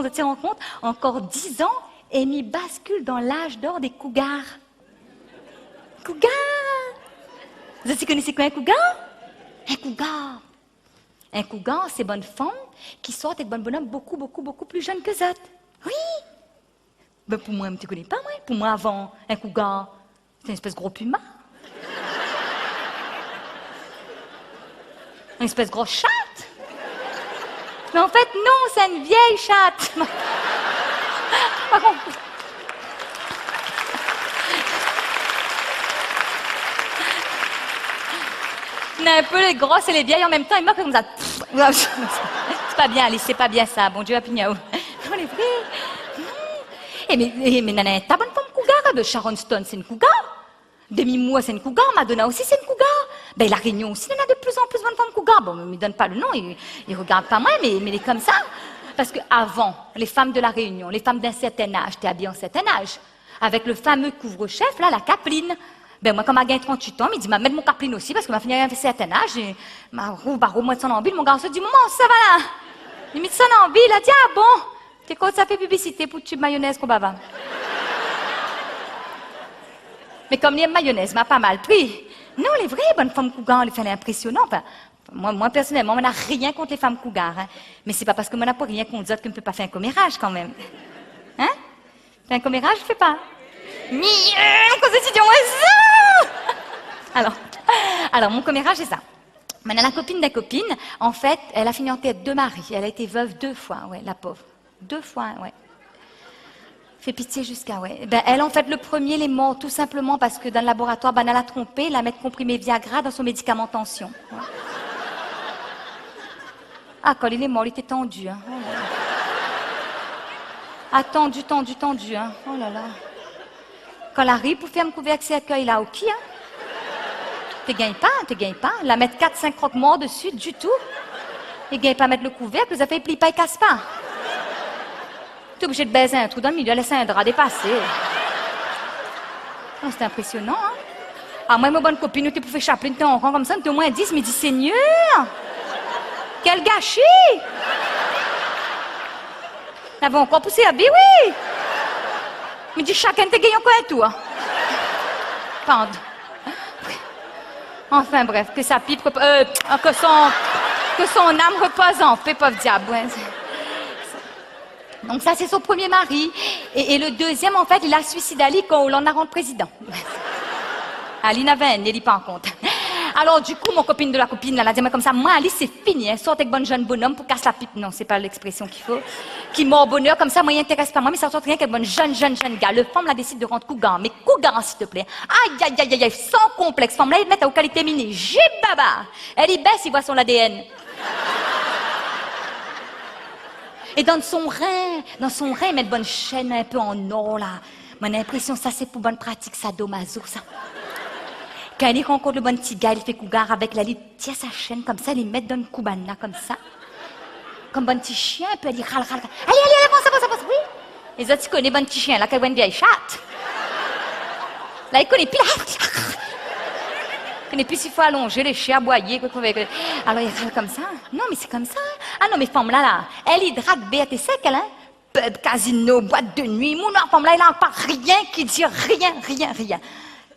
de tes rencontres, encore 10 ans, et m'y bascule dans l'âge d'or des cougars. Cougar! Vous aussi connaissez quoi un cougar? Un cougar. Un cougar, c'est bonnes femmes qui sortent avec bonnes bonhommes beaucoup plus jeunes que ça. Oui! Ben pour moi, tu ne connais pas, moi. Pour moi, avant, un cougar, c'est une espèce de gros puma. Une espèce de grosse chatte. Mais en fait, non, c'est une vieille chatte. Par contre... On a un peu les grosses et les vieilles en même temps, et moi, comme ça... C'est pas bien, Alice, c'est pas bien ça. Bon Dieu, à Pignao. Non, les vrais. Mais nana, t'as bonne femme cougar, de Sharon Stone, c'est une cougar. Demi Moore, c'est une cougar. Madonna aussi, c'est une cougar. Ben, La Réunion aussi, il y en a de plus en plus bonne femme cougar. Bon, il me donne pas le nom, il regarde pas moi, mais il est comme ça. Parce qu'avant, les femmes de La Réunion, les femmes d'un certain âge, étaient habillées en certain âge. Avec le fameux couvre-chef, là, la capeline. Ben, moi, quand j'ai gagné 38 ans, il dit, mettre mon capeline aussi, parce que m'a fini à un certain âge, et ma roue, au moins de son ambile, mon garçon dit, maman, ça va là. Il met son ambile, il a dit, ah bon, t'es quoi, ça fait publicité pour tube mayonnaise qu'on bava. Mais comme les mayonnaise m'a pas mal pris. Non, les vraies bonnes femmes cougars, les femmes impressionnantes. Enfin, moi, personnellement, on n'a rien contre les femmes cougars. Hein. Mais c'est pas parce que moi, n'a pas rien contre d'autres qu'on ne peut pas faire un commérage, quand même. Hein? Faire un commérage, je fais pas. Quand c'est idiot, alors, mon commérage, c'est ça. Maintenant, la copine d'un copine, en fait, elle a fini en tête de mari. Elle a été veuve 2 fois, ouais, la pauvre. 2 fois, ouais. Fait pitié jusqu'à, ouais. Ben, elle, en fait, le premier, elle est morte tout simplement parce que dans le laboratoire, ben, elle a trompé, elle a mis comprimé Viagra dans son médicament tension. Ouais. Ah, quand il est mort, il était tendu, hein. Oh là là. Ah, tendu, hein. Oh là là. Quand elle arrive pour faire un couvercle, c'est accueil là, ok, hein. Tu gagnes pas. La mettre 4-5 croque-morts dessus, du tout. Il gagne pas à mettre le couvercle, vous avez fait, il plie pas, il casse pas. Tu es obligé de baiser un trou dans le milieu, laisser un drap dépasser. Oh, c'est impressionnant, hein. Ah, moi, ma bonne copine, tu pouvais chapeler, tu es en rang comme ça, tu es au moins 10, mais dis, Seigneur! Quel gâchis! T'avais encore poussé à vie, oui! Mais dis, chacun te gagne encore un tour. Pardon. Enfin bref, que sa pipe, que son âme repose en paix, pauvre diable. Ouais. Donc ça, c'est son premier mari. Et le deuxième, en fait, il a suicidé Ali quand Hollande a rendu président. Ali n'avait un, il pas en compte. Alors du coup, mon copine de la copine, elle a dit comme ça, moi, Ali, c'est fini, hein, sorte avec bonne jeune bonhomme pour casser la pipe. Non, c'est pas l'expression qu'il faut. Qui mord bonheur, comme ça, moi, il n'intéresse pas moi, mais ça sort rien qu'avec bonne jeune gars. Le femme, là, décide de rendre cougar. Mais cougar, s'il te plaît. Aïe, sans complexe. Femme, là, il met aux qualités minées. Baba. Elle y baisse, il voit son ADN. Et dans son rein, il met de bonnes chaînes un peu en or, là. Mon impression, ça, c'est pour bonne pratique, sadomaso, ça. Quand il rencontre le bon petit gars, il fait cougar avec la lit, tient sa chaîne comme ça, il met dans une coubana comme ça. Comme bon petit chien, un peu, elle dit râle. Allez, avance, oui. Les autres, ils connaissent bon petit chien, là, quand il voit une vieille chatte. Là, il connaît plus, il connaît plus s'il faut allonger les chiens, aboyer, quoi. Alors, il râle comme ça. Non, mais c'est comme ça. Ah non, mais femme là, elle, il drague bête et sec, elle, hein. Pub, casino, boîte de nuit, mon femme là, il n'a pas rien qui dit rien.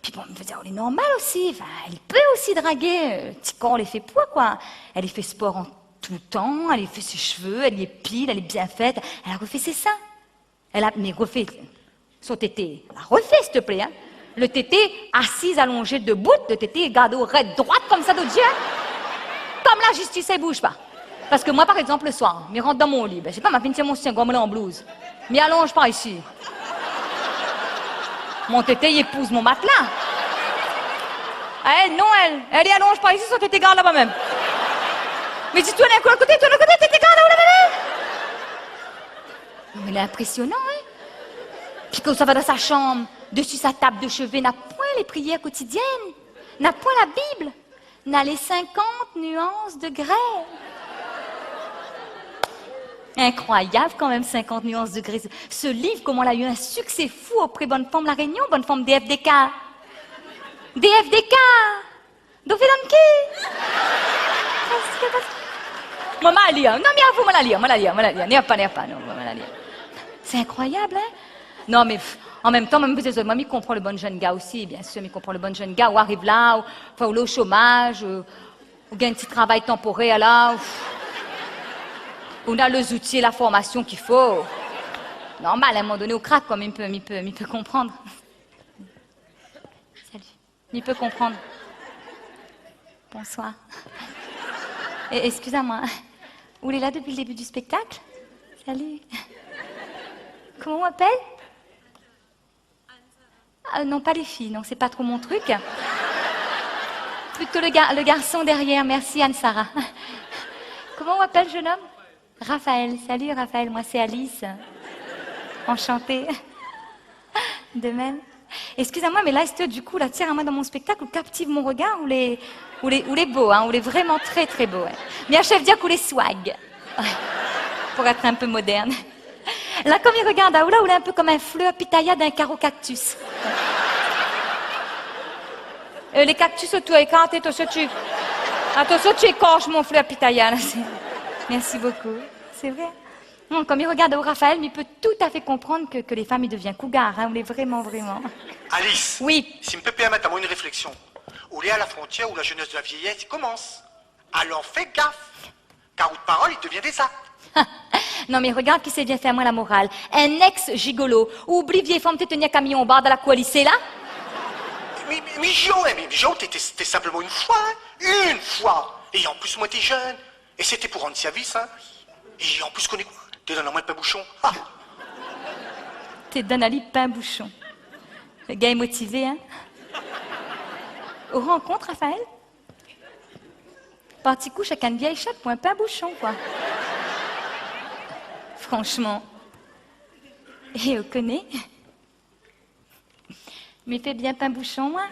Puis bon, je veux dire, elle est normale aussi. Enfin, elle peut aussi draguer. Petit corps, elle fait poids, quoi. Elle fait sport en tout temps, elle fait ses cheveux, elle y épile, elle est bien faite. Elle a refait ses seins. Mais refait son tété. Elle a refait, s'il te plaît, hein. Le tété, assise, allongée, debout, le tété, garde au raid droite, comme ça, de Dieu. Comme la justice, elle bouge pas. Parce que moi, par exemple, le soir, je rentre dans mon lit. Ben, je sais pas, ma fille tient mon chien, gomme là en blouse. Mais allonge pas ici. Mon tété, il épouse mon matelas. Elle, non, elle y allonge pas ici, son tété garde là-bas même. Mais dis-toi, elle est à côté, tété garde là-bas même. Mais il est impressionnant, hein. Puis quand ça va dans sa chambre, dessus sa table de chevet, n'a point les prières quotidiennes, n'a point la Bible, n'a les 50 nuances de grès. Incroyable quand même, 50 nuances de grès. Ce livre, comment elle a eu un succès fou auprès de Bonne Femme La Réunion, Bonne Femme DFDK. DFDK D'où fait qui Moi, je vais lire. Non, mais à vous, je vais lire. N'y a pas, non, je vais lire. C'est incroyable, hein? Non, mais en même temps, même vous moi, je comprends le bon jeune gars aussi, bien sûr, je comprends le bon jeune gars, ou arrive là, ou au chômage, ou gagne un petit travail temporaire là, ou on a les outils et la formation qu'il faut. Normal, à un moment donné, au crack, comme il peut comprendre. Salut. Il peut comprendre. Bonsoir. Excusez-moi, vous êtes là depuis le début du spectacle? Salut. Comment on m'appelle? Non, pas les filles, non, c'est pas trop mon truc. Plutôt le garçon derrière, merci Anne-Sara. Comment on m'appelle, jeune homme? Raphaël. Salut Raphaël, moi c'est Alice. Enchantée. De même. Excusez-moi, mais là, est-ce que du coup, la tire à moi dans mon spectacle, ou captive mon regard, ou les beaux, hein, ou les vraiment très très beaux. Ouais. Bien, chef dire ou les swag. Ouais. Pour être un peu moderne. Là, comme il regarde à Oula, il est un peu comme un fleur pitaya d'un carreau cactus. Les cactus autour écartés, attention, tu écorches mon fleur pitaya. Là. Merci beaucoup. C'est vrai. Non, comme il regarde au Raphaël, il peut tout à fait comprendre que les femmes, ils deviennent cougars. Hein, on est vraiment, vraiment. Alice. Oui. Si me peut permettre à moi une réflexion. On est à la frontière où la jeunesse de la vieillesse commence. Alors fais gaffe. Car ou de parole, il devient des actes. Non, mais regarde qui s'est bien fait à moi la morale. Un ex-gigolo. Oublie vieille femme, t'es tenir camion au bar de la coalition, là? Mais Jo, t'étais simplement une fois, hein? Une fois. Et en plus, moi, t'es jeune. Et c'était pour rendre service, hein? Et en plus, connais quoi? T'es dans la moindre pain bouchon. Ah. T'es dans Ali pain bouchon. Le gars est motivé, hein? Aux rencontres, Raphaël? Parti coup, chacun de vieille chatte pour un pain bouchon, quoi. Franchement. Et on connaît. Mais fais bien pain bouchon, moi.